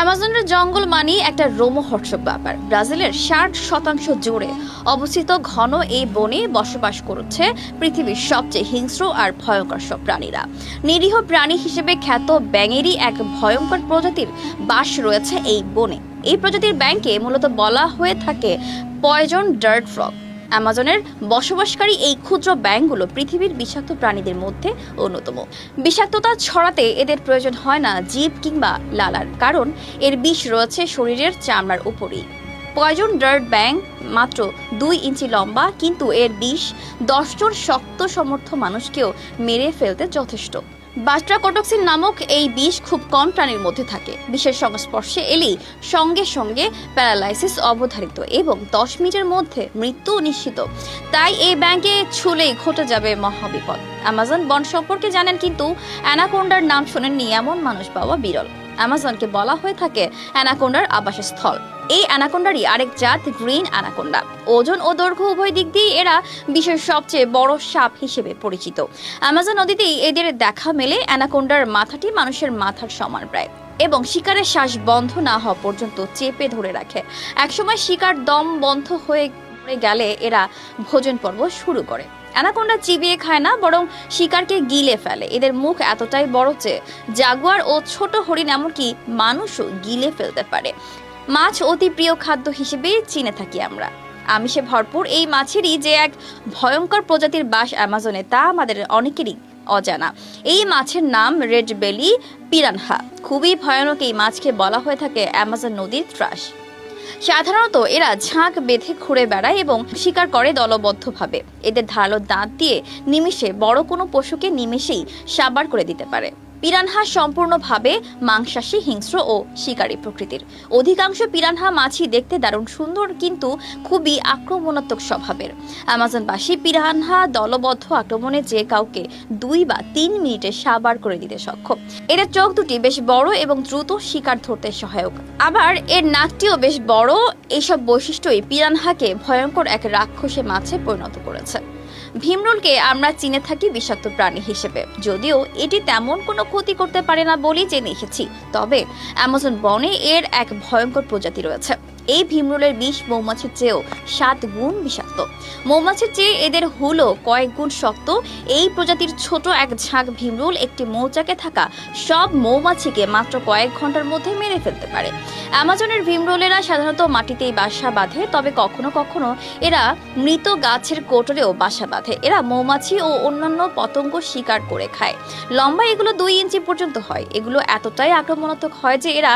অ্যামাজনের জঙ্গল মানেই একটা রোমহর্ষক ব্যাপার। ব্রাজিলের 60% জুড়ে অবস্থিত ঘন এই বনে বসবাস করছে পৃথিবীর সবচেয়ে হিংস্র আর ভয়ঙ্কর সব প্রাণীরা। নিরীহ প্রাণী হিসেবে খ্যাত ব্যাঙেরই এক ভয়ঙ্কর প্রজাতির বাস রয়েছে এই বনে। এই প্রজাতির ব্যাঙকে মূলত বলা হয়ে থাকে পয়জন ডার্ট ফ্রগ। অ্যামাজনের বসবাসকারী এই ক্ষুদ্র ব্যাঙগুলো পৃথিবীর বিষাক্ত প্রাণীদের মধ্যে অন্যতম। বিষাক্ততা ছড়াতে এদের প্রয়োজন হয় না জিভ কিংবা লালার, কারণ এর বিষ রয়েছে শরীরের চামড়ার উপরেই। পয়জন ডার্ট ব্যাঙ মাত্র 2 ইঞ্চি লম্বা, কিন্তু এর বিষ 10 জন শক্ত সমর্থ মানুষকেও মেরে ফেলতে যথেষ্ট। বাস্ট্রাকোটক্সিন নামক এই বিষ খুব কম প্রাণীর মধ্যে থাকে। বিষের সংস্পর্শে এলেই সঙ্গে সঙ্গে প্যারালাইসিস অবধারিত এবং 10 মিনিটের মধ্যে মৃত্যু নিশ্চিত। তাই এই ব্যাঙকে ছুলেই ঘটে যাবে মহাবিপদ। অ্যামাজন বন সম্পর্কে জানেন, কিন্তু অ্যানাকোন্ডার নাম শোনেননি এমন মানুষ পাওয়া বিরল। অ্যামাজনকে বলা হয়ে থাকে অ্যানাকোন্ডার আবাসস্থল। এই অ্যানাকোন্ডারই আরেক জাত গ্রিন অ্যানাকোন্ডা। ওজন ও দৈর্ঘ্য উভয় দিক দিয়ে এরা বিশ্বের সবচেয়ে বড় সাপ হিসেবে পরিচিত। অ্যামাজন নদীতেই এদের দেখা মেলে। অ্যানাকোন্ডার মাথাটি মানুষের মাথার সমান প্রায়, এবং শিকারের শ্বাস বন্ধ না হওয়া পর্যন্ত চেপে ধরে রাখে। একসময় শিকার দম বন্ধ হয়ে গেলে এরা ভোজন পর্ব শুরু করে। অ্যানাকোন্ডা চিবিয়ে খায় না, বরং শিকারকে গিলে ফেলে। এদের মুখ এতটাই বড় যে জাগুয়ার ও ছোট হরিণ এমনকি মানুষও গিলে ফেলতে পারে। মাছ অতি প্রিয় খাদ্য হিসেবে চিনে থাকি আমরা। আমিষে ভরপুর এই মাছেরই যে এক ভয়ঙ্কর প্রজাতির বাস অ্যামাজনে, তা আমাদের অনেকেরই অজানা। এই মাছের নাম রেড বেলি পিরানহা। খুবই ভয়ানক এই মাছকে বলা হয়ে থাকে অ্যামাজন নদীর ত্রাস। সাধারণত এরা ঝাঁক বেঁধে ঘুরে বেড়ায় এবং শিকার করে দলবদ্ধভাবে। এদের ধারালো দাঁত দিয়ে নিমেষে বড় কোনো পশুকে নিমেষেই সাবার করে দিতে পারে। পিরানহা সম্পূর্ণভাবে মাংসাশী, হিংস্র ও শিকারী প্রকৃতির। অধিকাংশ পিরানহা মাছই দেখতে দারুণ সুন্দর, কিন্তু খুবই আক্রমণাত্মক স্বভাবের। অ্যামাজনবাসী পিরানহা দলবদ্ধ আক্রমণে যে কাউকে 2 বা 3 মিনিটে সাবার করে দিতে সক্ষম। এদের চোখ দুটি বেশ বড় এবং দ্রুত শিকার ধরতে সহায়ক। আবার এর নাকটিও বেশ বড়। এইসব বৈশিষ্ট্যই পিরানহাকে ভয়ঙ্কর এক রাক্ষসে মাছে পরিণত করেছে। ভীমরুলকে আমরা চিনে থাকি বিষাক্ত প্রাণী হিসেবে, যদিও এটি তেমন কোনো ক্ষতি করতে পারে না বলেই জেনে এসেছি। তবে অ্যামাজন বনে এর এক ভয়ঙ্কর প্রজাতি রয়েছে। এই ভীমরুলের বিষ মৌমাছির চেয়েও 7 গুণ বিষাক্ত। মৌমাছির চেয়ে এদের হুলও কয়েক গুণ শক্ত। এই প্রজাতির ছোট এক ঝাঁক ভীমরুল একটি মৌচাকে থাকা সব মৌমাছিকে মাত্র কয়েক ঘন্টার মধ্যে মেরে ফেলতে পারে। অ্যামাজনের ভীমরুলেরা সাধারণত মাটিতেই বাসা বাঁধে, তবে কখনো কখনো এরা মৃত গাছের কোটরেও বাসা বাঁধে। এরা মৌমাছি ও অন্যান্য পতঙ্গ শিকার করে খায়। লম্বা এগুলো 2 ইঞ্চি পর্যন্ত হয়। এগুলো এতটাই আক্রমণাত্মক হয় যে এরা